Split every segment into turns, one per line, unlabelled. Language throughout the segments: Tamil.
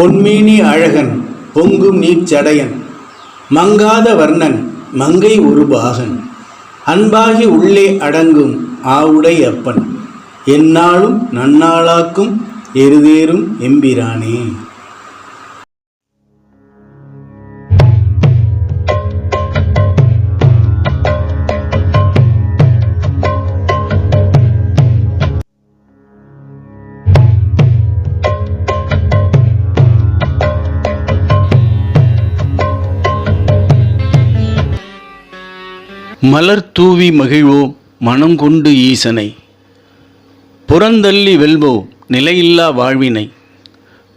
பொன்மேனி அழகன் பொங்கும் நீர்ச்சடையன் மங்காத வர்ணன் மங்கை ஒரு பாகன் அன்பாகி உள்ளே அடங்கும் ஆவுடை அப்பன் எந்நாளும் நன்னாளாக்கும் எருதேறும் எம்பிரானே.
மலர் தூவி மகிழ்வோம் மனங்கொண்டு ஈசனை, புறந்தள்ளி வெல்வோம் நிலையில்லா வாழ்வினை,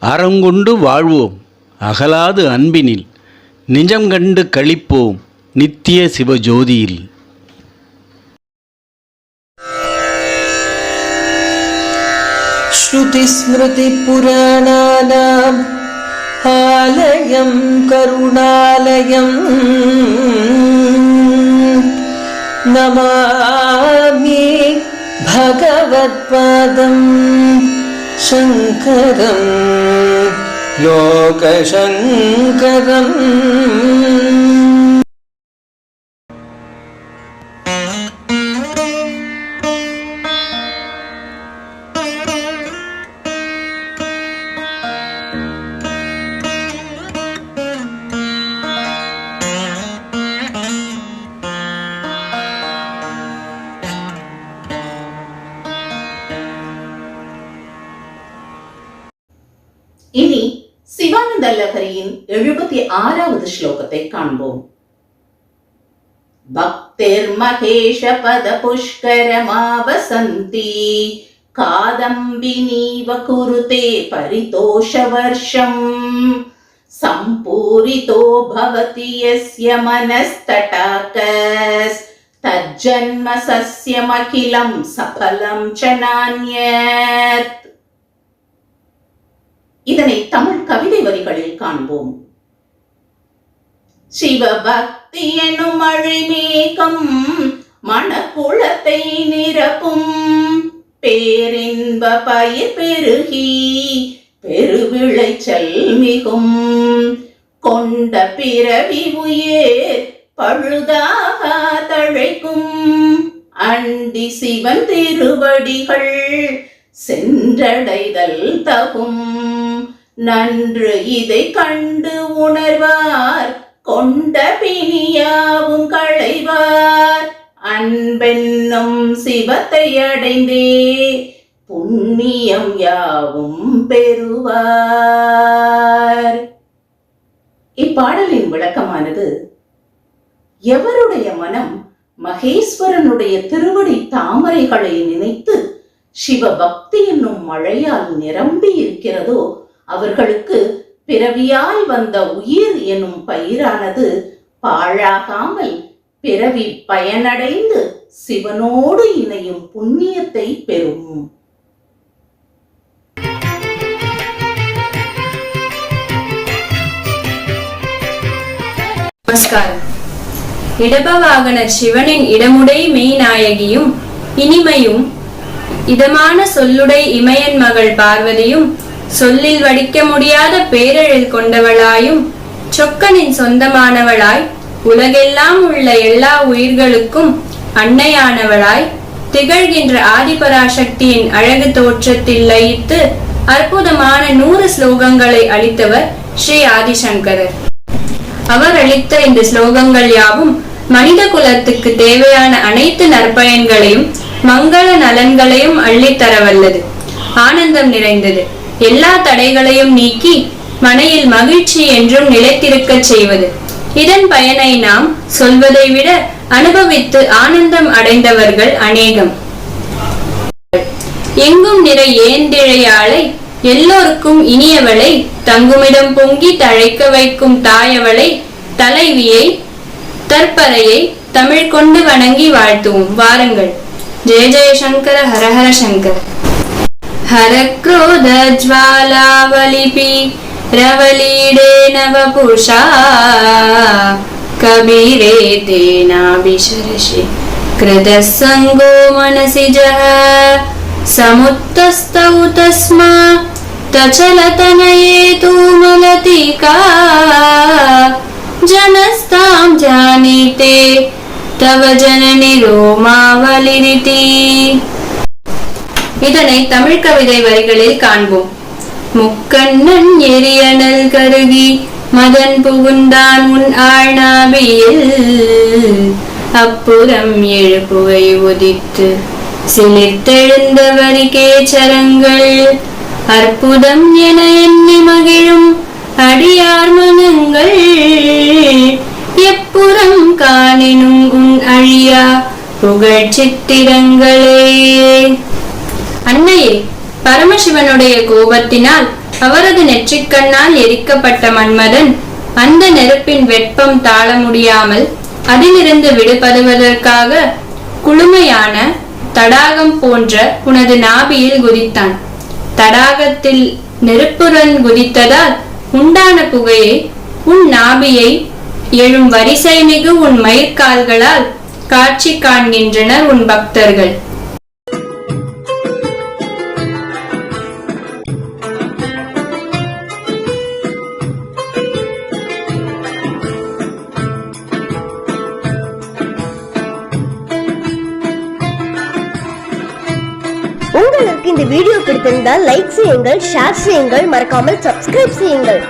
அறங்கொண்டு வாழ்வோம் அகலாது அன்பினில், நிஜம் கண்டு களிப்போம் நித்திய சிவஜோதியில்.
ஸ்ருதி ஸ்மிருதி புராணானாம் ஆலயம் கருணாலயம் நமாமி பகவத்பாதம் சங்கரம் லோகசங்கரம்.
இனி சிவானந்த லஹரியின் 76வது ஸ்லோகத்தை காண்போம். பக்திர் மகேஷ பத புஷ்கரமாவசந்தி காதம்பினீவ குருதே பரிதோஷ வர்ஷம் சம்பூரிதோ பவதி யஸ்ய மனஸ்தடாகஸ் தஜ்ஜன்ம சஸ்யமகிலம் சபலம் ச நான்யத். இதனை தமிழ் கவிதை வரிகளில் காண்போம். சிவபக்தி எனும் அழிமேகம் மனக்குளத்தை நிரப்பும் பேரின்ப பயிர் பெருகி பெருவிளைச்சல் மிகும் கொண்ட பிறவி உயிர் பழுதாக தழைக்கும் அண்டி சிவன் திருவடிகள் சென்றடைதல் தகும் நன்று இதை கண்டு உணர்வார் கொண்ட பிணியாவும் களைவார் அன்பென்னும் சிவத்தை அடைந்தே புண்ணியம் யாவும் பெறுவார். இப்பாடலின் விளக்கமானது, எவருடைய மனம் மகேஸ்வரனுடைய திருவடி தாமரைகளை நினைத்து சிவபக்தி என்னும் மழையால் நிரம்பி இருக்கிறதோ அவர்களுக்கு பிறவியால் வந்த உயிர் எனும் பயிரானது பாழாகாமல் பிறவி பயனடைந்து சிவனோடு இணையும் புண்ணியத்தை பெறும்.
நமஸ்காரம். இடபவாகனர் சிவனின் இடமுடை மெய்நாயகியும் இனிமையும் இதமான சொல்லுடை இமயன் மகள் பார்வதியும் சொல்லில் வடிக்க முடியாத பேரெழில் கொண்டவளாயும் சொக்கனின் சொந்தமானவளாய் உலகெல்லாம் உள்ள எல்லா உயிர்களுக்கும் அன்னையானவளாய் திகழ்கின்ற ஆதிபராசக்தியின் அழகு தோற்றத்தில் லயித்து அற்புதமான 100 ஸ்லோகங்களை அளித்தவர் ஸ்ரீ ஆதிசங்கரர். அவர் அளித்த இந்த ஸ்லோகங்கள் யாவும் மனித குலத்துக்கு தேவையான அனைத்து நற்பயன்களையும் மங்கள நலன்களையும் அள்ளித்தரவல்லது, ஆனந்தம் நிறைந்தது, எல்லா தடைகளையும் நீக்கி மனையில் மகிழ்ச்சி என்றும் நிலைத்திருக்க செய்வது. இதன் பயனை நாம் சொல்வதை விட அனுபவித்து ஆனந்தம் அடைந்தவர்கள் அநேகம். எங்கும் நிறை ஏந்திழையாளை எல்லோருக்கும் இனியவளை தங்குமிடம் பொங்கி தழைக்க வைக்கும் தாயவளை தலைவியை தற்பரையை தமிழ் கொண்டு வணங்கி வாழ்த்துவோம். வாருங்கள். ஜெய ஜெய சங்கர ஹர ஹர சங்கர. ஹர க்ரோத ஜ்வாலாவலிபி ரவலீடே நவபுஷா கபீரே தேனாபிஷரஷி கிருத சங்கோ மனசிஜஹ சமுத்தஸ்தௌ தஸ்மா तचलतनये तु मलतिका जनस्तां जानीते तव जननि रोमावलिरिति. இதனை தமிழ் கவிதை வரிகளில் காண்போம். முக்கண்ணன் எரியனல் கருகி மதன் புகுந்தான் உன் ஆழ்நாபியில், அப்புறம் எழு புகை உதித்து சிலிர்த்தெழுந்த வரிகேச்சரங்கள், அற்புதம் என எண்ணி மகிழும் அடியார் மனங்கள், எப்புறம் காணினும் உன் அழியா புகழ் சித்திரங்களே. அன்னையே, பரமசிவனுடைய கோபத்தினால் அவரது நெற்றிக்கண்ணால் எரிக்கப்பட்ட மன்மதன் அந்த நெருப்பின் வெப்பம் தாழ முடியாமல் அதிலிருந்து விடுபடுவதற்காக குளுமையான தடாகம் போன்ற உனது நாபியில் குதித்தான். தடாகத்தில் நெருப்புடன் குதித்ததால் உண்டான புகையை உன் நாபியை எழும் வரிசை மிகு உன் மயிர்கால்களால் காட்சி காண்கின்றனர் உன் பக்தர்கள்.
உங்களுக்கு இந்த வீடியோ பிடித்திருந்தால் லைக் செய்யுங்கள், ஷேர் செய்யுங்கள், மறக்காமல் சப்ஸ்கிரைப் செய்யுங்கள்.